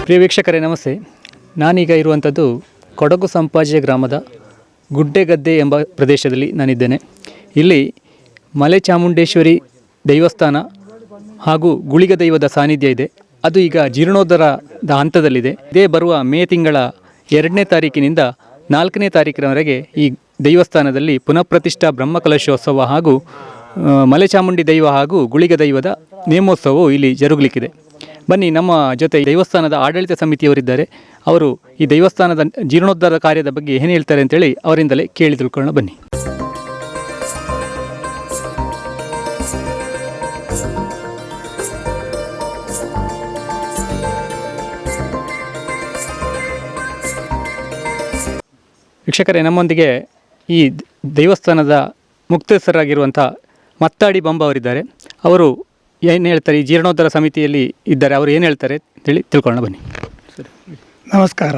ಪ್ರಿಯ ವೀಕ್ಷಕರೇ ನಮಸ್ತೆ. ನಾನೀಗ ಇರುವಂಥದ್ದು ಕೊಡಗು ಸಂಪಾಜೆ ಗ್ರಾಮದ ಗುಡ್ಡೆಗದ್ದೆ ಎಂಬ ಪ್ರದೇಶದಲ್ಲಿ ನಾನಿದ್ದೇನೆ. ಇಲ್ಲಿ ಮಲೆ ಚಾಮುಂಡೇಶ್ವರಿ ದೇವಸ್ಥಾನ ಹಾಗೂ ಗುಳಿಗ ದೈವದ ಸಾನ್ನಿಧ್ಯ ಇದೆ. ಅದು ಈಗ ಜೀರ್ಣೋದ್ಧಾರದ ಹಂತದಲ್ಲಿದೆ. ಇದೇ ಬರುವ ಮೇ ತಿಂಗಳ 2ನೇ ತಾರೀಕಿನಿಂದ 4ನೇ ತಾರೀಕಿನವರೆಗೆ ಈ ದೇವಸ್ಥಾನದಲ್ಲಿ ಪುನಃಪ್ರತಿಷ್ಠಾ ಬ್ರಹ್ಮಕಲಶೋತ್ಸವ ಹಾಗೂ ಮಲೆ ಚಾಮುಂಡಿ ದೈವ ಹಾಗೂ ಗುಳಿಗ ದೈವದ ನೇಮೋತ್ಸವವು ಇಲ್ಲಿ ಜರುಗಲಿಕ್ಕಿದೆ. ಬನ್ನಿ, ನಮ್ಮ ಜೊತೆ ದೇವಸ್ಥಾನದ ಆಡಳಿತ ಸಮಿತಿಯವರಿದ್ದಾರೆ. ಅವರು ಈ ದೇವಸ್ಥಾನದ ಜೀರ್ಣೋದ್ಧಾರ ಕಾರ್ಯದ ಬಗ್ಗೆ ಏನು ಹೇಳ್ತಾರೆ ಅಂತೇಳಿ ಅವರಿಂದಲೇ ಕೇಳಿ ತಿಳ್ಕೊಳ್ಳೋಣ. ಬನ್ನಿ. ವೀಕ್ಷಕರೇ, ನಮ್ಮೊಂದಿಗೆ ಈ ದೇವಸ್ಥಾನದ ಮುಕ್ತಸ್ಥರಾಗಿರುವಂಥ ಮತ್ತಾಡಿ ಬಂಬ ಅವರಿದ್ದಾರೆ. ಅವರು ಏನು ಹೇಳ್ತಾರೆ, ಈ ಜೀರ್ಣೋದ್ಧಾರ ಸಮಿತಿಯಲ್ಲಿ ಇದ್ದಾರೆ, ಅವರು ಏನು ಹೇಳ್ತಾರೆ ಅಂತೇಳಿ ತಿಳ್ಕೊಳ್ಳೋಣ. ಬನ್ನಿ. ಸರಿ, ನಮಸ್ಕಾರ.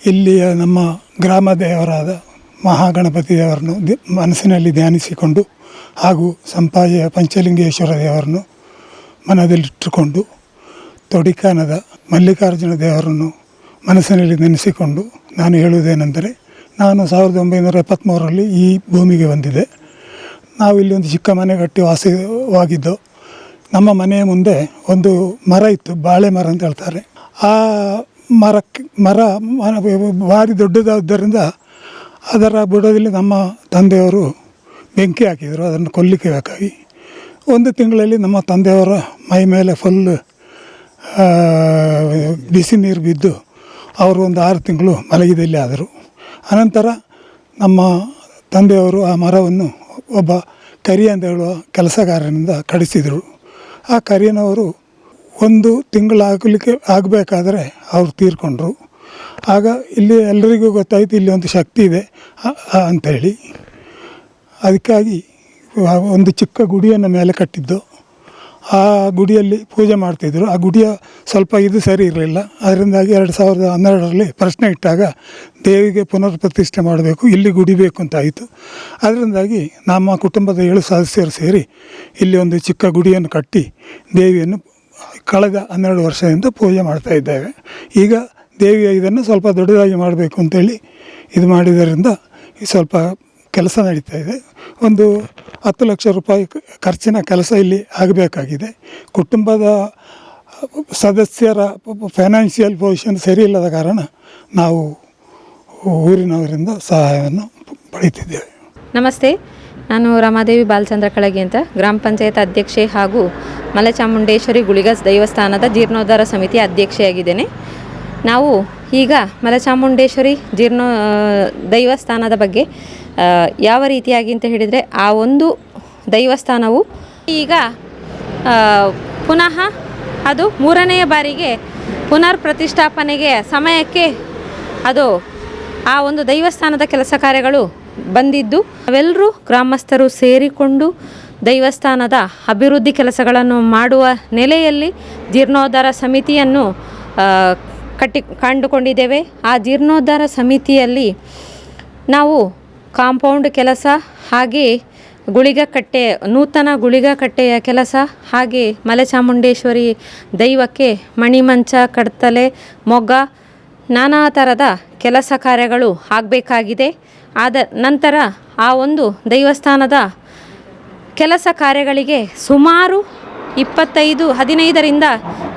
ಇಲ್ಲಿಯ ನಮ್ಮ ಗ್ರಾಮ ದೇವರಾದ ಮಹಾಗಣಪತಿ ದೇವರನ್ನು ಮನಸ್ಸಿನಲ್ಲಿ ಧ್ಯಾನಿಸಿಕೊಂಡು ಹಾಗೂ ಸಂಪಾಜೆಯ ಪಂಚಲಿಂಗೇಶ್ವರ ದೇವರನ್ನು ಮನದಲ್ಲಿಟ್ಟುಕೊಂಡು ತೊಡಿಕಾನದ ಮಲ್ಲಿಕಾರ್ಜುನ ದೇವರನ್ನು ಮನಸ್ಸಿನಲ್ಲಿ ನೆನೆಸಿಕೊಂಡು ನಾನು ಹೇಳುವುದೇನೆಂದರೆ, ನಾನು 1973ರಲ್ಲಿ ಈ ಭೂಮಿಗೆ ಬಂದಿದ್ದೆ. ನಾವು ಇಲ್ಲಿ ಒಂದು ಚಿಕ್ಕ ಮನೆ ಕಟ್ಟಿ ವಾಸವಾಗಿದ್ದು, ನಮ್ಮ ಮನೆಯ ಮುಂದೆ ಒಂದು ಮರ ಇತ್ತು, ಬಾಳೆ ಮರ ಅಂತ ಹೇಳ್ತಾರೆ. ಆ ಮರ ಭಾರಿ ದೊಡ್ಡದಾದ್ದರಿಂದ ಅದರ ಬುಡದಲ್ಲಿ ನಮ್ಮ ತಂದೆಯವರು ಬೆಂಕಿ ಹಾಕಿದರು, ಅದನ್ನು ಕೊಲ್ಲಿಕ್ಕೆ ಬೇಕಾಗಿ. ಒಂದು ತಿಂಗಳಲ್ಲಿ ನಮ್ಮ ತಂದೆಯವರ ಮೈ ಮೇಲೆ ಫುಲ್ ಬಿಸಿ ನೀರು ಬಿದ್ದು ಅವರು ಒಂದು 6 ತಿಂಗಳು ಮಲಗಿದಲ್ಲಿ ಆದರು. ಅನಂತರ ನಮ್ಮ ತಂದೆಯವರು ಆ ಮರವನ್ನು ಒಬ್ಬ ಕರಿ ಅಂತ ಹೇಳುವ ಕೆಲಸಗಾರನಿಂದ ಕಡಿಸಿದರು. ಆ ಕರಿಯನವರು 1 ತಿಂಗಳು ಆಗಬೇಕಾದ್ರೆ ಅವರು ತೀರ್ಕೊಂಡ್ರು. ಆಗ ಇಲ್ಲಿ ಎಲ್ಲರಿಗೂ ಗೊತ್ತಾಯಿತು ಇಲ್ಲಿ ಒಂದು ಶಕ್ತಿ ಇದೆ ಅಂಥೇಳಿ. ಅದಕ್ಕಾಗಿ ಒಂದು ಚಿಕ್ಕ ಗುಡಿಯನ್ನು ಮೇಲೆ ಕಟ್ಟಿದ್ದು. ಆ ಗುಡಿಯಲ್ಲಿ ಪೂಜೆ ಮಾಡ್ತಿದ್ದರು. ಆ ಗುಡಿಯ ಸ್ವಲ್ಪ ಇದು ಸರಿ ಇರಲಿಲ್ಲ. ಅದರಿಂದಾಗಿ 2012ರಲ್ಲಿ ಪ್ರಶ್ನೆ ಇಟ್ಟಾಗ ದೇವಿಗೆ ಪುನರ್ ಪ್ರತಿಷ್ಠೆ ಮಾಡಬೇಕು, ಇಲ್ಲಿ ಗುಡಿ ಬೇಕು ಅಂತ ಆಯಿತು. ಅದರಿಂದಾಗಿ ನಮ್ಮ ಕುಟುಂಬದ 7 ಸದಸ್ಯರು ಸೇರಿ ಇಲ್ಲಿ ಒಂದು ಚಿಕ್ಕ ಗುಡಿಯನ್ನು ಕಟ್ಟಿ ದೇವಿಯನ್ನು ಕಳೆದ 12 ವರ್ಷದಿಂದ ಪೂಜೆ ಮಾಡ್ತಾ ಇದ್ದೇವೆ. ಈಗ ದೇವಿಯ ಇದನ್ನು ಸ್ವಲ್ಪ ದೊಡ್ಡದಾಗಿ ಮಾಡಬೇಕು ಅಂತೇಳಿ ಇದು ಮಾಡಿದ್ದರಿಂದ ಸ್ವಲ್ಪ ಕೆಲಸ ನಡೀತಾ ಇದೆ. ಒಂದು 10 ಲಕ್ಷ ರೂಪಾಯಿ ಖರ್ಚಿನ ಕೆಲಸ ಇಲ್ಲಿ ಆಗಬೇಕಾಗಿದೆ. ಕುಟುಂಬದ ಸದಸ್ಯರ ಫೈನಾನ್ಷಿಯಲ್ ಪೊಸಿಷನ್ ಸರಿ ಇಲ್ಲದ ಕಾರಣ ನಾವು ಊರಿನವರಿಂದ ಸಹಾಯವನ್ನು ಪಡೆಯುತ್ತಿದ್ದೇವೆ. ನಮಸ್ತೆ, ನಾನು ರಮಾದೇವಿ ಬಾಲಚಂದ್ರ ಕಳಗಿ ಅಂತ, ಗ್ರಾಮ ಪಂಚಾಯತ್ ಅಧ್ಯಕ್ಷೆ ಹಾಗೂ ಮಲೆ ಚಾಮುಂಡೇಶ್ವರಿ ಗುಳಿಗ ದೇವಸ್ಥಾನದ ಜೀರ್ಣೋದ್ಧಾರ ಸಮಿತಿ ಅಧ್ಯಕ್ಷೆಯಾಗಿದ್ದೇನೆ. ನಾವು ಈಗ ಮಲೆ ಚಾಮುಂಡೇಶ್ವರಿ ದೈವಸ್ಥಾನದ ಬಗ್ಗೆ ಯಾವ ರೀತಿಯಾಗಿ ಅಂತ ಹೇಳಿದರೆ, ಆ ಒಂದು ದೈವಸ್ಥಾನವು ಈಗ ಪುನಃ ಅದು 3ನೆಯ ಬಾರಿಗೆ ಪುನರ್ ಪ್ರತಿಷ್ಠಾಪನೆಗೆ ಸಮಯಕ್ಕೆ ಅದು ಆ ಒಂದು ದೈವಸ್ಥಾನದ ಕೆಲಸ ಕಾರ್ಯಗಳು ಬಂದಿದ್ದು, ನಾವೆಲ್ಲರೂ ಗ್ರಾಮಸ್ಥರು ಸೇರಿಕೊಂಡು ದೈವಸ್ಥಾನದ ಅಭಿವೃದ್ಧಿ ಕೆಲಸಗಳನ್ನು ಮಾಡುವ ನೆಲೆಯಲ್ಲಿ ಜೀರ್ಣೋದ್ಧಾರ ಸಮಿತಿಯನ್ನು ಕಂಡುಕೊಂಡಿದ್ದೇವೆ. ಆ ಜೀರ್ಣೋದ್ಧಾರ ಸಮಿತಿಯಲ್ಲಿ ನಾವು ಕಾಂಪೌಂಡ್ ಕೆಲಸ, ಹಾಗೆ ನೂತನ ಗುಳಿಗ ಕಟ್ಟೆಯ ಕೆಲಸ, ಹಾಗೆ ಮಲೆ ಚಾಮುಂಡೇಶ್ವರಿ ದೈವಕ್ಕೆ ಮಣಿಮಂಚ, ಕಡ್ತಲೆ, ಮೊಗ್ಗ, ನಾನಾ ಥರದ ಕೆಲಸ ಕಾರ್ಯಗಳು ಆಗಬೇಕಾಗಿದೆ. ಆದ ನಂತರ ಆ ಒಂದು ದೇವಸ್ಥಾನದ ಕೆಲಸ ಕಾರ್ಯಗಳಿಗೆ ಸುಮಾರು 15ರಿಂದ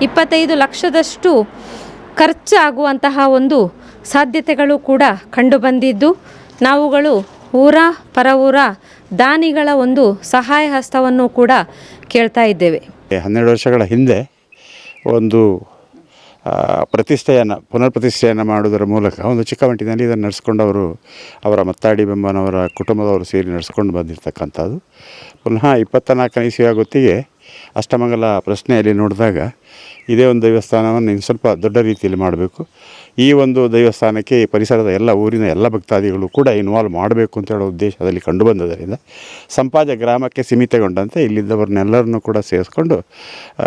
25 ಲಕ್ಷದಷ್ಟು ಖರ್ಚಾಗುವಂತಹ ಒಂದು ಸಾಧ್ಯತೆಗಳು ಕೂಡ ಕಂಡುಬಂದಿದ್ದು, ನಾವುಗಳು ಊರ ಪರವೂರ ದಾನಿಗಳ ಒಂದು ಸಹಾಯ ಹಸ್ತವನ್ನು ಕೂಡ ಕೇಳ್ತಾ ಇದ್ದೇವೆ. 12 ವರ್ಷಗಳ ಹಿಂದೆ ಒಂದು ಪುನರ್ ಪ್ರತಿಷ್ಠೆಯನ್ನು ಮಾಡುವುದರ ಮೂಲಕ ಒಂದು ಚಿಕ್ಕ ಮಟ್ಟಿನಲ್ಲಿ ಇದನ್ನು ನಡೆಸ್ಕೊಂಡವರು ಅವರ ಮತ್ತಾಡಿ ಬೆಂಬನವರ ಕುಟುಂಬದವರು ಸೇರಿ ನಡೆಸ್ಕೊಂಡು ಬಂದಿರತಕ್ಕಂಥದ್ದು. ಪುನಃ 24ನೇ ಇಸವಿಯ ಹೊತ್ತಿಗೆ ಅಷ್ಟಮಂಗಲ ಪ್ರಶ್ನೆಯಲ್ಲಿ ನೋಡಿದಾಗ ಇದೇ ಒಂದು ದೇವಸ್ಥಾನವನ್ನು ಇನ್ನು ಸ್ವಲ್ಪ ದೊಡ್ಡ ರೀತಿಯಲ್ಲಿ ಮಾಡಬೇಕು, ಈ ಒಂದು ದೇವಸ್ಥಾನಕ್ಕೆ ಪರಿಸರದ ಎಲ್ಲ ಊರಿನ ಎಲ್ಲ ಭಕ್ತಾದಿಗಳು ಕೂಡ ಇನ್ವಾಲ್ವ್ ಮಾಡಬೇಕು ಅಂತ ಹೇಳೋ ಉದ್ದೇಶದಲ್ಲಿ ಕಂಡುಬಂದದರಿಂದ ಸಂಪಾಜ ಗ್ರಾಮಕ್ಕೆ ಸೀಮಿತಗೊಂಡಂತೆ ಇಲ್ಲಿದ್ದವ್ರನ್ನೆಲ್ಲರನ್ನೂ ಕೂಡ ಸೇರಿಸ್ಕೊಂಡು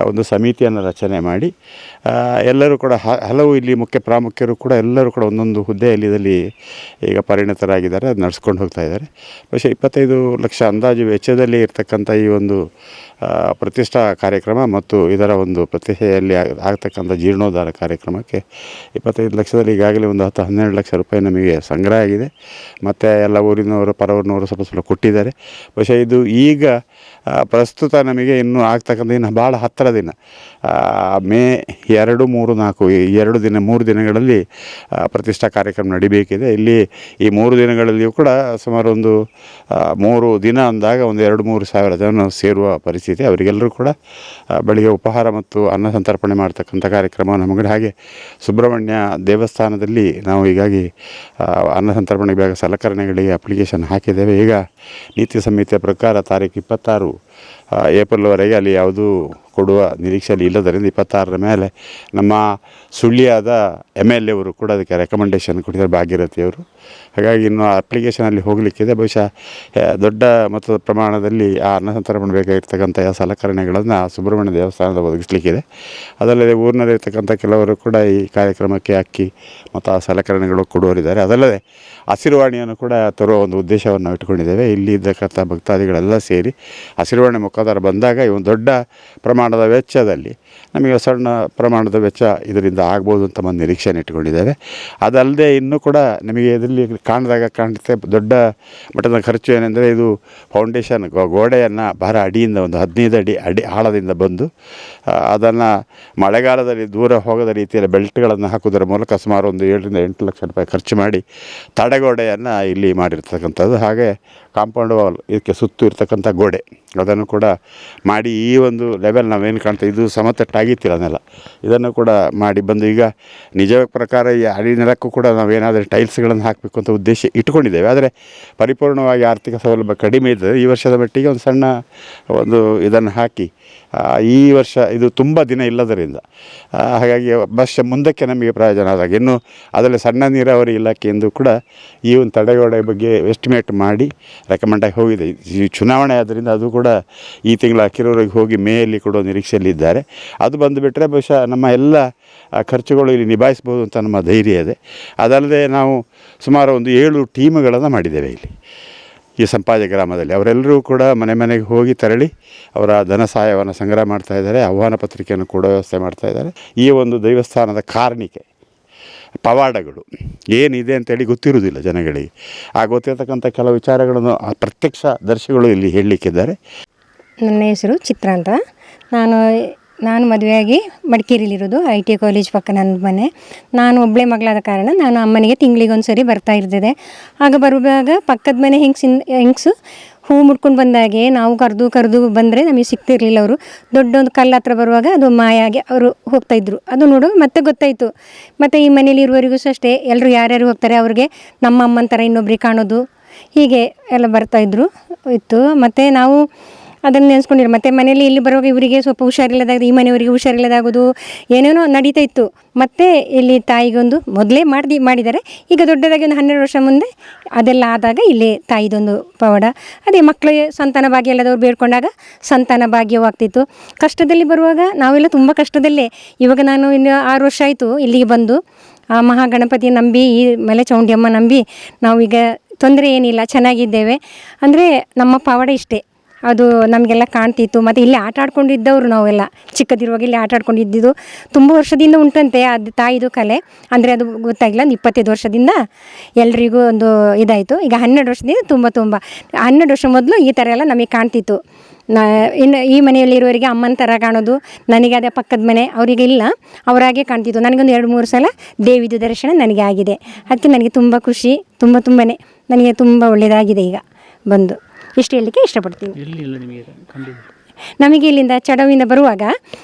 ಒಂದು ಸಮಿತಿಯನ್ನು ರಚನೆ ಮಾಡಿ ಎಲ್ಲರೂ ಕೂಡ ಹಲವು ಇಲ್ಲಿ ಮುಖ್ಯ ಪ್ರಾಮುಖ್ಯರು ಕೂಡ ಎಲ್ಲರೂ ಕೂಡ ಒಂದೊಂದು ಹುದ್ದೆಯಲ್ಲಿ ಇದರಲ್ಲಿ ಈಗ ಪರಿಣಿತರಾಗಿದ್ದಾರೆ, ಅದು ನಡೆಸ್ಕೊಂಡು ಹೋಗ್ತಾ ಇದ್ದಾರೆ. ಬಹುಶಃ 25 ಲಕ್ಷ ಅಂದಾಜು ವೆಚ್ಚದಲ್ಲಿ ಇರ್ತಕ್ಕಂಥ ಈ ಒಂದು ಪ್ರತಿಷ್ಠಾಪನೆ ಕಾರ್ಯಕ್ರಮ ಮತ್ತು ಇದರ ಒಂದು ಪ್ರತಿಷ್ಠೆಯಲ್ಲಿ ಆಗ್ತಕ್ಕಂಥ ಜೀರ್ಣೋದ್ಧಾರ ಕಾರ್ಯಕ್ರಮಕ್ಕೆ 25 ಲಕ್ಷದಲ್ಲಿ ಈಗಾಗಲೇ ಒಂದು 10-12 ಲಕ್ಷ ರೂಪಾಯಿ ನಮಗೆ ಸಂಗ್ರಹ ಆಗಿದೆ. ಮತ್ತು ಎಲ್ಲ ಊರಿನವರು ಪರವೂರಿನವರು ಸ್ವಲ್ಪ ಕೊಟ್ಟಿದ್ದಾರೆ. ಬಹುಶಃ ಇದು ಈಗ ಪ್ರಸ್ತುತ ನಮಗೆ ಇನ್ನೂ ಆಗ್ತಕ್ಕಂಥ ಇನ್ನು ಭಾಳ ಹತ್ತಿರ ದಿನ ಮೇ 2, 3, 4 ಈ 3 ದಿನಗಳಲ್ಲಿ ಪ್ರತಿಷ್ಠಾ ಕಾರ್ಯಕ್ರಮ ನಡಿಬೇಕಿದೆ. ಇಲ್ಲಿ ಈ 3 ದಿನಗಳಲ್ಲಿಯೂ ಕೂಡ ಸುಮಾರು ಒಂದು 3 ದಿನ ಅಂದಾಗ ಒಂದು 2-3 ಸಾವಿರ ಜನ ಸೇರುವ ಪರಿಸ್ಥಿತಿ. ಅವರಿಗೆಲ್ಲರೂ ಕೂಡ ಬೆಳಿಗ್ಗೆ ಉಪಹಾರ ಮತ್ತು ಅನ್ನ ಸಂತರ್ಪಣೆ ಮಾಡ್ತಕ್ಕಂಥ ಕಾರ್ಯಕ್ರಮ ನಮಗೆ. ಹಾಗೆ ಸುಬ್ರಹ್ಮಣ್ಯ ದೇವಸ್ಥಾನದಲ್ಲಿ ನಾವು ಹೀಗಾಗಿ ಅನ್ನ ಸಂತರ್ಪಣೆಗೆ ಬೇಕಾದ ಸಲಕರಣೆಗಳಿಗೆ ಅಪ್ಲಿಕೇಶನ್ ಹಾಕಿದ್ದೇವೆ. ಈಗ ನೀತಿ ಸಂಹಿತೆಯ ಪ್ರಕಾರ ತಾರೀಕು 26 ಏಪ್ರಿಲ್ವರೆಗೆ ಅಲ್ಲಿ ಯಾವುದೂ ಕೊಡುವ ನಿರೀಕ್ಷೆಯಲ್ಲಿ ಇಲ್ಲದರಿಂದ 26ರ ಮೇಲೆ ನಮ್ಮ ಸುಳ್ಯದ MLA ಅವರು ಕೂಡ ಅದಕ್ಕೆ ರೆಕಮೆಂಡೇಷನ್ ಕೊಟ್ಟಿದ್ದಾರೆ, ಭಾಗ್ಯರಥಿಯವರು. ಹಾಗಾಗಿ ಇನ್ನು ಅಪ್ಲಿಕೇಶನಲ್ಲಿ ಹೋಗಲಿಕ್ಕಿದೆ. ಬಹುಶಃ ದೊಡ್ಡ ಮೊತ್ತದ ಪ್ರಮಾಣದಲ್ಲಿ ಆ ಅನ್ನ ಸಂತರ್ಪಣೆ ಬೇಕಾಗಿರ್ತಕ್ಕಂಥ ಸಲಕರಣೆಗಳನ್ನು ಸುಬ್ರಹ್ಮಣ್ಯ ದೇವಸ್ಥಾನದ ಒದಗಿಸಲಿಕ್ಕಿದೆ. ಅದಲ್ಲದೆ ಊರಿನಲ್ಲಿರ್ತಕ್ಕಂಥ ಕೆಲವರು ಕೂಡ ಈ ಕಾರ್ಯಕ್ರಮಕ್ಕೆ ಅಕ್ಕಿ ಮತ್ತು ಆ ಸಲಕರಣೆಗಳು ಕೊಡುವರಿದ್ದಾರೆ. ಅದಲ್ಲದೆ ಹಸಿರುವಾಣಿಯನ್ನು ಕೂಡ ತರುವ ಒಂದು ಉದ್ದೇಶವನ್ನು ನಾವು ಇಟ್ಕೊಂಡಿದ್ದೇವೆ. ಇಲ್ಲಿ ಇದ್ದಕ್ಕಂಥ ಭಕ್ತಾದಿಗಳೆಲ್ಲ ಸೇರಿ ಹಸಿರುವಾಣಿ ಮುಖಾಂತರ ಬಂದಾಗ ಈ ಒಂದು ದೊಡ್ಡ ಪ್ರಮಾಣದ ವೆಚ್ಚದಲ್ಲಿ ನಮಗೆ ಸಣ್ಣ ಪ್ರಮಾಣದ ವೆಚ್ಚ ಇದರಿಂದ ಆಗ್ಬೋದು ಅಂತ ಒಂದು ನಿರೀಕ್ಷೆಯನ್ನು ಇಟ್ಕೊಂಡಿದ್ದೇವೆ. ಅದಲ್ಲದೆ ಇನ್ನೂ ಕೂಡ ನಮಗೆ ಇದರಲ್ಲಿ ಕಾಣುತ್ತೆ ದೊಡ್ಡ ಮಟ್ಟದ ಖರ್ಚು ಏನೆಂದರೆ, ಇದು ಫೌಂಡೇಶನ್ ಗೋಡೆಯನ್ನು ಭಾರ ಅಡಿಯಿಂದ ಒಂದು 15 ಅಡಿ ಆಳದಿಂದ ಬಂದು ಅದನ್ನು ಮಳೆಗಾಲದಲ್ಲಿ ದೂರ ಹೋಗದ ರೀತಿಯಲ್ಲಿ ಬೆಲ್ಟ್ಗಳನ್ನು ಹಾಕೋದರ ಮೂಲಕ ಸುಮಾರು ಒಂದು 7-8 ಲಕ್ಷ ರೂಪಾಯಿ ಖರ್ಚು ಮಾಡಿ ತಡೆಗೋಡೆಯನ್ನು ಇಲ್ಲಿ ಮಾಡಿರ್ತಕ್ಕಂಥದ್ದು. ಹಾಗೆ ಕಾಂಪೌಂಡ್ ವಾಲ್, ಇದಕ್ಕೆ ಸುತ್ತು ಇರ್ತಕ್ಕಂಥ ಗೋಡೆ ಅದನ್ನು ಕೂಡ ಮಾಡಿ ಈ ಒಂದು ಲೆವೆಲ್ ನಾವೇನು ಕಾಣ್ತೀವಿ ಇದು ಸಮತಟ್ಟಾಗಿತ್ತಿಲ್ಲ ನೆಲ, ಇದನ್ನು ಕೂಡ ಮಾಡಿ ಬಂದು ಈಗ ನಿಜ ಪ್ರಕಾರ ಈ ಅಡಿ ನೆಲಕ್ಕೂ ಕೂಡ ನಾವೇನಾದರೂ ಟೈಲ್ಸ್ಗಳನ್ನು ಹಾಕಬೇಕು ಅಂತ ಉದ್ದೇಶ ಇಟ್ಕೊಂಡಿದ್ದೇವೆ. ಆದರೆ ಪರಿಪೂರ್ಣವಾಗಿ ಆರ್ಥಿಕ ಸೌಲಭ್ಯ ಕಡಿಮೆ ಇದ್ದರೆ ಈ ವರ್ಷದ ಮಟ್ಟಿಗೆ ಒಂದು ಸಣ್ಣ ಒಂದು ಇದನ್ನು ಹಾಕಿ ಈ ವರ್ಷ ಇದು ತುಂಬ ದಿನ ಇಲ್ಲದರಿಂದ ಹಾಗಾಗಿ ಮುಂದಕ್ಕೆ ನಮಗೆ ಪ್ರಯೋಜನ ಆದಾಗ ಇನ್ನು ಅದರಲ್ಲಿ ಸಣ್ಣ ನೀರಾವರಿ ಇಲಾಖೆಯಿಂದ ಕೂಡ ಈ ಒಂದು ತಡೆಗೋಡೆ ಬಗ್ಗೆ ಎಸ್ಟಿಮೇಟ್ ಮಾಡಿ ರೆಕಮೆಂಡ್ ಆಗಿ ಹೋಗಿದೆ. ಈ ಚುನಾವಣೆ ಆದ್ದರಿಂದ ಅದು ಕೂಡ ಈ ತಿಂಗಳ ಅಕ್ಕಿರೋರಿಗೆ ಹೋಗಿ ಮೇಯಲ್ಲಿ ಕೊಡೋ ನಿರೀಕ್ಷೆಯಲ್ಲಿದ್ದಾರೆ. ಅದು ಬಂದುಬಿಟ್ರೆ ಬಹುಶಃ ನಮ್ಮ ಎಲ್ಲ ಖರ್ಚುಗಳು ಇಲ್ಲಿ ನಿಭಾಯಿಸ್ಬೋದು ಅಂತ ನಮ್ಮ ಧೈರ್ಯ ಇದೆ. ಅದಲ್ಲದೆ ನಾವು ಸುಮಾರು ಒಂದು 7 ಟೀಮ್ಗಳನ್ನು ಮಾಡಿದ್ದೇವೆ ಇಲ್ಲಿ ಈ ಸಂಪಾಜೆ ಗ್ರಾಮದಲ್ಲಿ. ಅವರೆಲ್ಲರೂ ಕೂಡ ಮನೆಗೆ ಹೋಗಿ ತೆರಳಿ ಅವರ ಧನ ಸಹಾಯವನ್ನು ಸಂಗ್ರಹ ಮಾಡ್ತಾಯಿದ್ದಾರೆ, ಆಹ್ವಾನ ಪತ್ರಿಕೆಯನ್ನು ಕೂಡ ವ್ಯವಸ್ಥೆ ಮಾಡ್ತಾಯಿದ್ದಾರೆ. ಈ ಒಂದು ದೇವಸ್ಥಾನದ ಕಾರಣಿಕೆ ಪವಾಡಗಳು ಏನಿದೆ ಅಂತೇಳಿ ಗೊತ್ತಿರುವುದಿಲ್ಲ ಜನಗಳಿಗೆ. ಆ ಗೊತ್ತಿರತಕ್ಕಂಥ ಕೆಲವು ವಿಚಾರಗಳನ್ನು ಪ್ರತ್ಯಕ್ಷ ದರ್ಶಿಗಳು ಇಲ್ಲಿ ಹೇಳಲಿಕ್ಕಿದ್ದಾರೆ. ನನ್ನ ಹೆಸರು ಚಿತ್ರ ಅಂತ. ನಾನು ಮದುವೆಯಾಗಿ ಮಡಿಕೇರಿಲಿರೋದು, ITI ಕಾಲೇಜ್ ಪಕ್ಕ ನನ್ನ ಮನೆ. ನಾನು ಒಬ್ಬಳೇ ಮಗಳಾದ ಕಾರಣ ನಾನು ಅಮ್ಮನಿಗೆ ತಿಂಗಳಿಗೊಂದು ಸರಿ ಬರ್ತಾ ಇರ್ತಿದ್ದೆ. ಆಗ ಬರುವಾಗ ಪಕ್ಕದ ಮನೆ ಹೆಂಗಸು ಹೂ ಮುಡ್ಕೊಂಡು ಬಂದಾಗೆ ನಾವು ಕರೆದು ಬಂದರೆ ನಮಗೆ ಸಿಗ್ತಿರ್ಲಿಲ್ಲ. ಅವರು ದೊಡ್ಡೊಂದು ಕಲ್ಲು ಹತ್ರ ಬರುವಾಗ ಅದು ಮಾಯಾಗಿ ಅವರು ಹೋಗ್ತಾಯಿದ್ರು. ಅದು ನೋಡು ಮತ್ತೆ ಗೊತ್ತಾಯಿತು. ಮತ್ತು ಈ ಮನೇಲಿ ಇರುವವರಿಗೂ ಸಹ ಅಷ್ಟೇ, ಎಲ್ಲರೂ ಯಾರ್ಯಾರು ಹೋಗ್ತಾರೆ ಅವ್ರಿಗೆ ನಮ್ಮ ಅಮ್ಮನ ಥರ ಇನ್ನೊಬ್ರಿಗೆ ಕಾಣೋದು, ಹೀಗೆ ಎಲ್ಲ ಬರ್ತಾಯಿದ್ರು ಇತ್ತು. ಮತ್ತು ನಾವು ಅದನ್ನು ನೆನೆಸ್ಕೊಂಡಿರೋ ಮತ್ತು ಮನೇಲಿ ಇಲ್ಲಿ ಬರುವಾಗ ಇವರಿಗೆ ಸ್ವಲ್ಪ ಹುಷಾರಿಲ್ಲದಾಗೋದು, ಈ ಮನೆಯವರಿಗೆ ಹುಷಾರಿಲ್ಲದಾಗೋದು ಏನೇನೋ ನಡೀತಾ ಇತ್ತು. ಮತ್ತು ಇಲ್ಲಿ ತಾಯಿಗೊಂದು ಮೊದಲೇ ಮಾಡಿದ್ದಾರೆ. ಈಗ ದೊಡ್ಡದಾಗಿ ಒಂದು 12 ವರ್ಷ ಮುಂದೆ ಅದೆಲ್ಲ ಆದಾಗ ಇಲ್ಲಿ ತಾಯಿದೊಂದು ಪವಾಡ. ಅದೇ ಮಕ್ಕಳಿಗೆ ಸಂತಾನ ಭಾಗ್ಯ ಎಲ್ಲದವ್ರು ಬೇಡ್ಕೊಂಡಾಗ ಸಂತಾನ ಭಾಗ್ಯವಾಗ್ತಿತ್ತು. ಕಷ್ಟದಲ್ಲಿ ಬರುವಾಗ ನಾವೆಲ್ಲ ತುಂಬ ಕಷ್ಟದಲ್ಲೇ. ಇವಾಗ ನಾನು ಇನ್ನು 6 ವರ್ಷ ಆಯಿತು ಇಲ್ಲಿಗೆ ಬಂದು. ಆ ಮಹಾಗಣಪತಿ ನಂಬಿ, ಈ ಮಲೆ ಚೌಂಡಿಯಮ್ಮ ನಂಬಿ ನಾವೀಗ ತೊಂದರೆ ಏನಿಲ್ಲ, ಚೆನ್ನಾಗಿದ್ದೇವೆ. ಅಂದರೆ ನಮ್ಮ ಪವಾಡ ಇಷ್ಟೇ, ಅದು ನಮಗೆಲ್ಲ ಕಾಣ್ತಿತ್ತು. ಮತ್ತು ಇಲ್ಲಿ ಆಟ ಆಡ್ಕೊಂಡಿದ್ದವರು ನಾವೆಲ್ಲ ಚಿಕ್ಕದಿರುವಾಗ ಇಲ್ಲಿ ಆಟ ಆಡ್ಕೊಂಡಿದ್ದು ತುಂಬ ವರ್ಷದಿಂದ ಉಂಟಂತೆ ಅದು ತಾಯಿದು ಕಲೆ. ಅಂದರೆ ಅದು ಗೊತ್ತಾಗಿಲ್ಲ, ಒಂದು 25 ವರ್ಷದಿಂದ ಎಲ್ರಿಗೂ ಒಂದು ಇದಾಯಿತು. ಈಗ 12 ವರ್ಷದಿಂದ ತುಂಬ 12 ವರ್ಷ ಮೊದಲು ಈ ಥರ ಎಲ್ಲ ನಮಗೆ ಕಾಣ್ತಿತ್ತು. ಇನ್ನು ಈ ಮನೆಯಲ್ಲಿರೋರಿಗೆ ಅಮ್ಮನ ಥರ ಕಾಣೋದು, ನನಗೆ ಅದೇ ಪಕ್ಕದ ಮನೆ ಅವರಿಗೆ ಇಲ್ಲ, ಅವರಾಗೆ ಕಾಣ್ತಿತ್ತು. ನನಗೊಂದು 2-3 ಸಲ ದೇವಿದು ದರ್ಶನ ನನಗೆ ಆಗಿದೆ. ಅದಕ್ಕೆ ನನಗೆ ತುಂಬ ಖುಷಿ, ತುಂಬಾ ನನಗೆ ತುಂಬ ಒಳ್ಳೆಯದಾಗಿದೆ ಈಗ ಬಂದು. ಇಷ್ಟು ಹೇಳಲಿಕ್ಕೆ ಇಷ್ಟಪಡ್ತೀನಿ. ನಮಗೆ ಇಲ್ಲಿಂದ ಚಡವಿಂದ ಬರುವಾಗ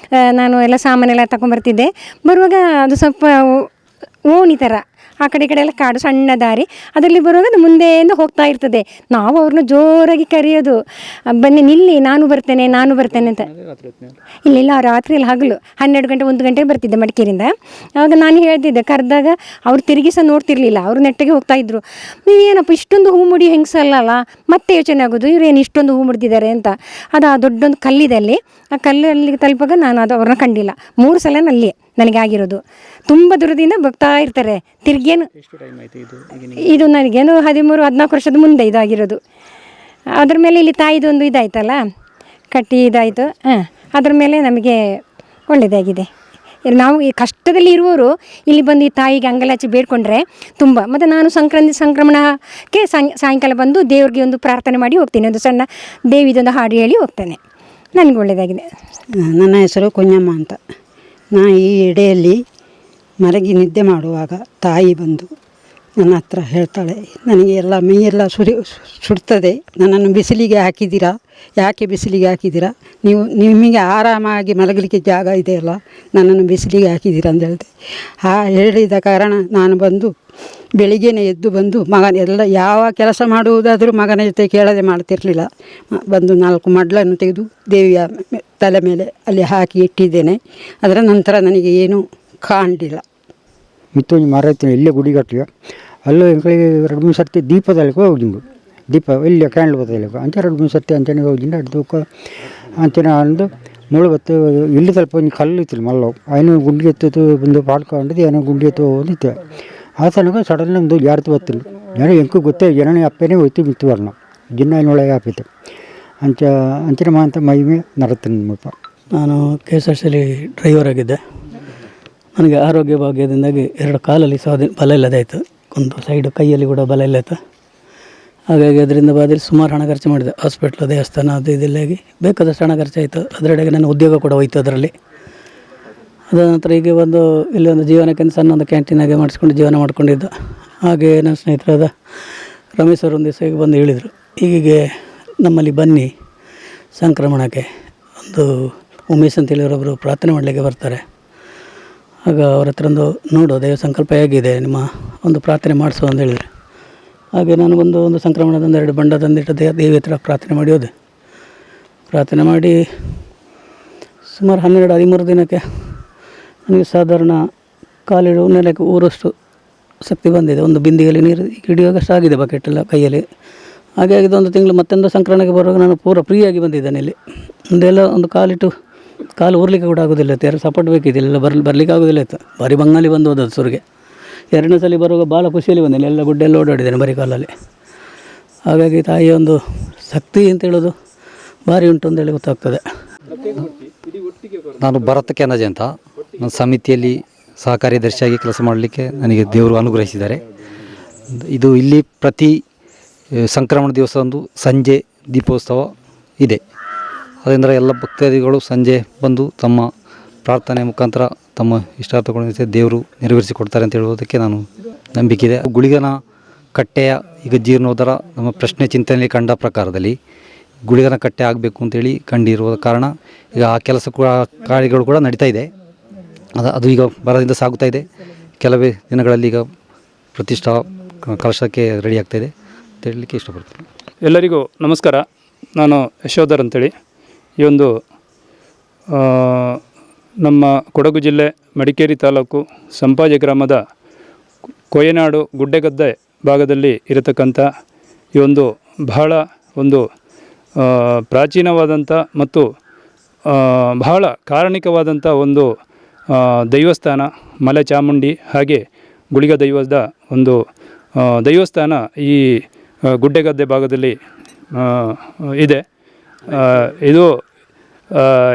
ನಾನು ಎಲ್ಲ ಸಾಮಾನೆಲ್ಲ ತಗೊಂಬರ್ತಿದ್ದೆ. ಬರುವಾಗ ಅದು ಸ್ವಲ್ಪ ಓಣಿ ಥರ ಆ ಕಡೆ ಈ ಕಡೆ ಎಲ್ಲ ಕಾಡು, ಸಣ್ಣ ದಾರಿ. ಅದರಲ್ಲಿ ಬರುವಾಗ ಅದು ಮುಂದೆಯಿಂದ ಹೋಗ್ತಾ ಇರ್ತದೆ. ನಾವು ಅವ್ರನ್ನ ಜೋರಾಗಿ ಕರೆಯೋದು, ಬನ್ನಿ ನಿಲ್ಲಿ, ನಾನು ಬರ್ತೇನೆ ಅಂತ. ಇಲ್ಲ ರಾತ್ರಿಯಲ್ಲಿ ಹಗಲು 12 ಗಂಟೆ 1 ಗಂಟೆಗೆ ಬರ್ತಿದ್ದೆ ಮಡಿಕೇರಿಯಿಂದ. ಆವಾಗ ನಾನು ಹೇಳ್ತಿದ್ದೆ, ಕರೆದಾಗ ಅವ್ರು ತಿರುಗಿ ಸಹ ನೋಡ್ತಿರ್ಲಿಲ್ಲ, ಅವರು ನೆಟ್ಟಿಗೆ ಹೋಗ್ತಾಯಿದ್ರು. ನೀವೇನಪ್ಪ ಇಷ್ಟೊಂದು ಹೂ ಮುಡಿ ಹೆಂಗಸಲ್ಲ, ಮತ್ತೆ ಯೋಚನೆ ಆಗೋದು ಇವ್ರೇನು ಇಷ್ಟೊಂದು ಹೂ ಮುಡಿದಿದ್ದಾರೆ ಅಂತ. ಅದು ಆ ದೊಡ್ಡೊಂದು ಕಲ್ಲಿದಲ್ಲಿ, ಆ ಕಲ್ಲಲ್ಲಿ ತಲುಪಾಗ ನಾನು ಅದು ಅವ್ರನ್ನ ಕಂಡಿಲ್ಲ. 3 ಸಲ ಅಲ್ಲಿ ನನಗೆ ಆಗಿರೋದು. ತುಂಬ ದೂರದಿಂದ ಬರ್ತಾ ಇರ್ತಾರೆ ತಿರ್ಗೇನು. ಇದು ನನಗೇನು 13-14 ವರ್ಷದ ಮುಂದೆ ಇದಾಗಿರೋದು. ಅದ್ರ ಮೇಲೆ ಇಲ್ಲಿ ತಾಯಿದೊಂದು ಇದಾಯ್ತಲ್ಲ, ಕಟ್ಟಿ ಇದಾಯಿತು. ಅದ್ರ ಮೇಲೆ ನಮಗೆ ಒಳ್ಳೆಯದಾಗಿದೆ. ನಾವು ಈ ಕಷ್ಟದಲ್ಲಿ ಇರುವವರು ಇಲ್ಲಿ ಬಂದು ಈ ತಾಯಿಗೆ ಅಂಗಲಾಚಿ ಬೇಡ್ಕೊಂಡ್ರೆ ತುಂಬ. ಮತ್ತು ನಾನು ಸಂಕ್ರಮಣಕ್ಕೆ ಸಾಯಂಕಾಲ ಬಂದು ದೇವ್ರಿಗೆ ಒಂದು ಪ್ರಾರ್ಥನೆ ಮಾಡಿ ಹೋಗ್ತೀನಿ, ಒಂದು ಸಣ್ಣ ದೇವಿದೊಂದು ಹಾಡು ಹೇಳಿ ಹೋಗ್ತೇನೆ. ನನಗೆ ಒಳ್ಳೆಯದಾಗಿದೆ. ನನ್ನ ಹೆಸರು ಕುഞ്ഞಮ್ಮ ಅಂತ. ನಾನು ಈ ಎಡೆಯಲ್ಲಿ ಮಲಗಿ ನಿದ್ದೆ ಮಾಡುವಾಗ ತಾಯಿ ಬಂದು ನನ್ನ ಹತ್ರ ಹೇಳ್ತಾಳೆ, ನನಗೆ ಎಲ್ಲ ಮೈಯೆಲ್ಲ ಸುಡ್ತದೆ, ನನ್ನನ್ನು ಬಿಸಿಲಿಗೆ ಹಾಕಿದ್ದೀರಾ, ಯಾಕೆ ಬಿಸಿಲಿಗೆ ಹಾಕಿದ್ದೀರಾ, ನಿಮಗೆ ಆರಾಮಾಗಿ ಮಲಗಲಿಕ್ಕೆ ಜಾಗ ಇದೆಯಲ್ಲ, ನನ್ನನ್ನು ಬಿಸಿಲಿಗೆ ಹಾಕಿದ್ದೀರಾ ಅಂತ ಹೇಳಿದೆ. ಹೇಳಿದ ಕಾರಣ ನಾನು ಬಂದು ಬೆಳಿಗ್ಗೆನೇ ಎದ್ದು ಬಂದು ಎಲ್ಲ ಯಾವ ಕೆಲಸ ಮಾಡುವುದಾದರೂ ಮಗನ ಜೊತೆ ಕೇಳದೆ ಮಾಡ್ತಿರಲಿಲ್ಲ. ಬಂದು 4 ಮಡ್ಲನ್ನು ತೆಗೆದು ದೇವಿಯ ತಲೆ ಮೇಲೆ ಅಲ್ಲಿ ಹಾಕಿ ಇಟ್ಟಿದ್ದೇನೆ. ಅದರ ನಂತರ ನನಗೆ ಏನೂ ಕಾಣಲಿಲ್ಲ. ಮಿತ್ತೊಂದು ಮರ ಇತ್ತು ಇಲ್ಲೇ ಗುಡಿಗಟ್ಟಲೆ, ಅಲ್ಲೂ ಎಂಗಳಿಗೆ 2-3 ಸರ್ತಿ ದೀಪದಲ್ಲಿ ಹೋಗಿದ್ದು, ದೀಪ ಇಲ್ಲೇ ಕ್ಯಾಂಡ್ಲ್ ಬತ್ತಲ್ಲಿ ಅಂತ 2-3 ಸರ್ತಿ ಅಂಚನೆ ಹೋಗಿದ್ದು. ಅದು ಅಂಚನೆ ಅಂದು ಮುಳುಗತ್ತು ಇಲ್ಲಿ ಸ್ವಲ್ಪ ಒಂದು ಕಲ್ಲು ಇತ್ತು ಮಲ್ಲವು, ಅವನು ಗುಂಡಿ ಎತ್ತದು ಬಂದು ಪಾಡ್ಕೊಂಡಿದ್ದು, ಏನೋ ಗುಂಡಿ ಎತ್ತು ಹೋಗಿತ್ತು. ಆ ತನಕ ಸಡನ್ಲಿ ಒಂದು ಯಾರ್ದು ಬತ್ತಿಲ್ಲ, ಏನೋ ಎಂಕು ಗೊತ್ತೇ ಜನನೇ ಅಪ್ಪನೇ ಹೋಯ್ತು ಮಿತ್ತು ವರ್ಣ ಜಿನ್ನೊಳಗೆ ಹಾಕಿತ್ತು ಅಂಚನೆ ಅಂತ ಮೈಮೆ ನರತೀನಿ ನಮ್ಮಪ್ಪ. ನಾನು KSRTCಲಿ ಡ್ರೈವರ್ ಆಗಿದ್ದೆ. ನನಗೆ ಆರೋಗ್ಯ ಭಾಗ್ಯದಿಂದಾಗಿ 2 ಕಾಲಲ್ಲಿ ಬಲ ಇಲ್ಲದಾಯಿತು, ಒಂದು ಸೈಡು ಕೈಯಲ್ಲಿ ಕೂಡ ಬಲ ಇಲ್ಲಾಯಿತು. ಹಾಗಾಗಿ ಅದರಿಂದ ಬಾದಲ್ಲಿ ಸುಮಾರು ಹಣ ಖರ್ಚು ಮಾಡಿದೆ, ಹಾಸ್ಪಿಟ್ಲು, ದೇವಸ್ಥಾನ, ಅದು ಇದೆಲ್ಲಾಗಿ ಬೇಕಾದಷ್ಟು ಹಣ ಖರ್ಚಾಯಿತು. ಅದರೆಡೆಗೆ ನನ್ನ ಉದ್ಯೋಗ ಕೂಡ ಹೋಯಿತು ಅದರಲ್ಲಿ. ಅದ ನಂತರ ಹೀಗೆ ಒಂದು ಇಲ್ಲಿ ಒಂದು ಜೀವನಕ್ಕೆ ಸಣ್ಣ ಒಂದು ಕ್ಯಾಂಟೀನಾಗೆ ಮಾಡಿಸ್ಕೊಂಡು ಜೀವನ ಮಾಡ್ಕೊಂಡಿದ್ದು. ಹಾಗೆ ನನ್ನ ಸ್ನೇಹಿತರಾದ ರಮೇಶ್ ಅವರು ಒಂದು ದಿವಸ ಈಗ ಬಂದು ಹೇಳಿದರು, ಹೀಗೆ ನಮ್ಮಲ್ಲಿ ಬನ್ನಿ ಸಂಕ್ರಮಣಕ್ಕೆ, ಒಂದು ಉಮೇಶ್ ಅಂತೇಳಿ ಅವರೊಬ್ಬರು ಪ್ರಾರ್ಥನೆ ಮಾಡಲಿಕ್ಕೆ ಬರ್ತಾರೆ. ಆಗ ಅವ್ರ ಹತ್ರ ಒಂದು ನೋಡು ದೈವ ಸಂಕಲ್ಪ ಹೇಗಿದೆ, ನಿಮ್ಮ ಒಂದು ಪ್ರಾರ್ಥನೆ ಮಾಡಿಸು ಅಂತ ಹೇಳಿದರು. ಹಾಗೆ ನಾನು ಒಂದು ಸಂಕ್ರಮಣದ 2 ಬಂಡ ತಂದಿಟ್ಟು ದೇವಿ ಹತ್ರ ಪ್ರಾರ್ಥನೆ ಮಾಡಿ ಹೋದೆ. ಪ್ರಾರ್ಥನೆ ಮಾಡಿ ಸುಮಾರು 12-13 ದಿನಕ್ಕೆ ನನಗೆ ಸಾಧಾರಣ ಕಾಲಿಡು ನೆಲಕ್ಕೆ ಊರಷ್ಟು ಶಕ್ತಿ ಬಂದಿದೆ. ಒಂದು ಬಿಂದಿಗೆಯಲ್ಲಿ ನೀರು ಹಿಡಿಯುವಾಗಷ್ಟು ಆಗಿದೆ, ಬಕೆಟೆಲ್ಲ ಕೈಯಲ್ಲಿ. ಹಾಗೆ ಆಗಿದ್ದು 1 ತಿಂಗಳು ಮತ್ತೊಂದು ಸಂಕ್ರಮಣಕ್ಕೆ ಬರುವಾಗ ನಾನು ಪೂರ ಫ್ರೀಯಾಗಿ ಬಂದಿದ್ದೇನೆ. ಇಲ್ಲಿ ಮುಂದೆಲ್ಲ ಒಂದು ಕಾಲು ಊರ್ಲಿಕ್ಕೆ ಕೂಡ ಆಗೋದಿಲ್ಲ ಇತ್ತು, 2 ಸಪೋರ್ಟ್ ಬೇಕಿದ್ದಿಲ್ಲ, ಬರಲಿಕ್ಕೆ ಆಗೋದಿಲ್ಲ ಇತ್ತು. ಭಾರಿ ಬಂಗಾಲಿ ಬಂದು ಹೋದದ್ದು ಸುರಿಗೆ. 2ನೇ ಸಲ ಬರುವಾಗ ಭಾಳ ಖುಷಿಯಲ್ಲಿ ಬಂದಿಲ್ಲ, ಎಲ್ಲ ಗುಡ್ಡೆಲ್ಲ ಓಡಾಡಿದ್ದೇನೆ ಬರೀ ಕಾಲಲ್ಲಿ. ಹಾಗಾಗಿ ತಾಯಿಯ ಒಂದು ಶಕ್ತಿ ಅಂತ ಹೇಳೋದು ಭಾರಿ ಉಂಟು ಅಂತೇಳಿ ಗೊತ್ತಾಗ್ತದೆ. ನಾನು ಭರತ್ ಕೆನಜೆ ಅಂತ, ನಾನು ಸಮಿತಿಯಲ್ಲಿ ಸಹ ಕಾರ್ಯದರ್ಶಿಯಾಗಿ ಕೆಲಸ ಮಾಡಲಿಕ್ಕೆ ನನಗೆ ದೇವರು ಅನುಗ್ರಹಿಸಿದ್ದಾರೆ. ಇದು ಇಲ್ಲಿ ಪ್ರತಿ ಸಂಕ್ರಮಣ ದಿವಸ ಒಂದು ಸಂಜೆ ದೀಪೋತ್ಸವ ಇದೆ. ಅದರಿಂದ ಎಲ್ಲ ಭಕ್ತಾದಿಗಳು ಸಂಜೆ ಬಂದು ತಮ್ಮ ಪ್ರಾರ್ಥನೆ ಮುಖಾಂತರ ತಮ್ಮ ಇಷ್ಟಾರ್ಥಗಳನ್ನು ದೇವರು ನೆರವೇರಿಸಿಕೊಡ್ತಾರೆ ಅಂತ ಹೇಳುವುದಕ್ಕೆ ನಾನು ನಂಬಿಕೆ ಇದೆ. ಗುಳಿಗನ ಕಟ್ಟೆಯ ಈಗ ಜೀರ್ಣೋದ್ಧಾರ ನಮ್ಮ ಪ್ರಶ್ನೆ ಚಿಂತನೆಯಲ್ಲಿ ಕಂಡ ಪ್ರಕಾರದಲ್ಲಿ ಗುಳಿಗನ ಕಟ್ಟೆ ಆಗಬೇಕು ಅಂತೇಳಿ ಕಂಡಿರುವ ಕಾರಣ ಈಗ ಆ ಕೆಲಸ ಕೂಡ ಕಾರ್ಯಗಳು ಕೂಡ ನಡೀತಾ ಇದೆ. ಅದು ಈಗ ಬರದಿಂದ ಸಾಗುತ್ತಾ ಇದೆ. ಕೆಲವೇ ದಿನಗಳಲ್ಲಿ ಈಗ ಪ್ರತಿಷ್ಠಾ ಕಲಶಕ್ಕೆ ರೆಡಿ ಆಗ್ತಾಯಿದೆ ಅಂತ ಹೇಳಲಿಕ್ಕೆ ಇಷ್ಟಪಡ್ತೀನಿ. ಎಲ್ಲರಿಗೂ ನಮಸ್ಕಾರ. ನಾನು ಯಶೋಧರ್ ಅಂತೇಳಿ. ಈ ಒಂದು ನಮ್ಮ ಕೊಡಗು ಜಿಲ್ಲೆ ಮಡಿಕೇರಿ ತಾಲೂಕು ಸಂಪಾಜೆ ಗ್ರಾಮದ ಕೊಯ್ಯನಾಡು ಗುಡ್ಡೆಗದ್ದೆ ಭಾಗದಲ್ಲಿ ಇರತಕ್ಕಂಥ ಈ ಒಂದು ಬಹಳ ಒಂದು ಪ್ರಾಚೀನವಾದಂಥ ಮತ್ತು ಬಹಳ ಕಾರಣಿಕವಾದಂಥ ಒಂದು ದೈವಸ್ಥಾನ ಮಲೆ ಚಾಮುಂಡಿ ಹಾಗೆ ಗುಳಿಗ ದೈವದ ಒಂದು ದೈವಸ್ಥಾನ ಈ ಗುಡ್ಡೆಗದ್ದೆ ಭಾಗದಲ್ಲಿ ಇದೆ.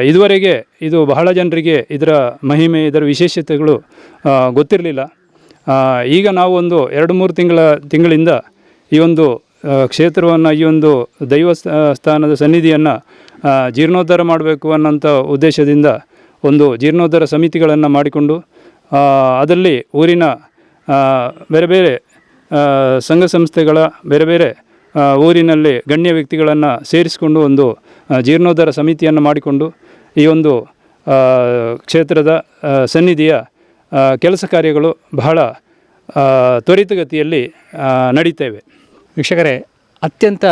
ಇದುವರೆಗೆ ಇದು ಬಹಳ ಜನರಿಗೆ ಇದರ ಮಹಿಮೆ, ಇದರ ವಿಶೇಷತೆಗಳು ಗೊತ್ತಿರಲಿಲ್ಲ. ಈಗ ನಾವು ಒಂದು 2-3 ತಿಂಗಳಿಂದ ಈ ಒಂದು ಕ್ಷೇತ್ರವನ್ನು, ಈ ಒಂದು ದೈವಸ್ಥಾನದ ಸನ್ನಿಧಿಯನ್ನು ಜೀರ್ಣೋದ್ಧಾರ ಮಾಡಬೇಕು ಅನ್ನೋಂಥ ಉದ್ದೇಶದಿಂದ ಒಂದು ಜೀರ್ಣೋದ್ಧಾರ ಸಮಿತಿಗಳನ್ನು ಮಾಡಿಕೊಂಡು ಅದರಲ್ಲಿ ಊರಿನ ಬೇರೆ ಬೇರೆ ಸಂಘ ಸಂಸ್ಥೆಗಳ ಬೇರೆ ಬೇರೆ ಊರಿನಲ್ಲಿ ಗಣ್ಯ ವ್ಯಕ್ತಿಗಳನ್ನು ಸೇರಿಸಿಕೊಂಡು ಒಂದು ಜೀರ್ಣೋದ್ಧಾರ ಸಮಿತಿಯನ್ನು ಮಾಡಿಕೊಂಡು ಈ ಒಂದು ಕ್ಷೇತ್ರದ ಸನ್ನಿಧಿಯ ಕೆಲಸ ಕಾರ್ಯಗಳು ಬಹಳ ತ್ವರಿತಗತಿಯಲ್ಲಿ ನಡೀತೇವೆ. ವೀಕ್ಷಕರೇ, ಅತ್ಯಂತ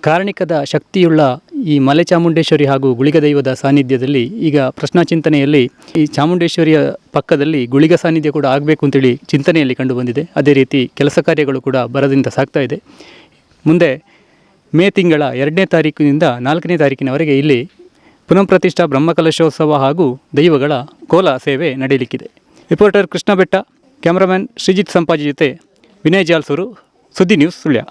ಕಾರಣಿಕದ ಶಕ್ತಿಯುಳ್ಳ ಈ ಮಲೆ ಚಾಮುಂಡೇಶ್ವರಿ ಹಾಗೂ ಗುಳಿಗ ದೈವದ ಸಾನ್ನಿಧ್ಯದಲ್ಲಿ ಈಗ ಪ್ರಶ್ನಾ ಚಿಂತನೆಯಲ್ಲಿ ಈ ಚಾಮುಂಡೇಶ್ವರಿಯ ಪಕ್ಕದಲ್ಲಿ ಗುಳಿಗ ಸಾನ್ನಿಧ್ಯ ಕೂಡ ಆಗಬೇಕು ಅಂತೇಳಿ ಚಿಂತನೆಯಲ್ಲಿ ಕಂಡುಬಂದಿದೆ. ಅದೇ ರೀತಿ ಕೆಲಸ ಕಾರ್ಯಗಳು ಕೂಡ ಬರದಿಂದ ಸಾಗ್ತಾ ಇದೆ. ಮುಂದೆ ಮೇ ತಿಂಗಳ 2ನೇ ತಾರೀಕಿನಿಂದ 4ನೇ ತಾರೀಕಿನವರೆಗೆ ಇಲ್ಲಿ ಪುನಃ ಪ್ರತಿಷ್ಠಾ ಬ್ರಹ್ಮಕಲಶೋತ್ಸವ ಹಾಗೂ ದೈವಗಳ ಕೋಲ ಸೇವೆ ನಡೆಯಲಿಕ್ಕಿದೆ. ರಿಪೋರ್ಟರ್ ಕೃಷ್ಣ ಬೆಟ್ಟ, ಕ್ಯಾಮರಾಮನ್ ಶ್ರೀಜಿತ್ ಸಂಪಾಜಿ ಜೊತೆ ವಿನಯ್ ಜಾಲ್ಸೂರು, ಸುದ್ದಿ ನ್ಯೂಸ್ ಸುಳ್ಯ.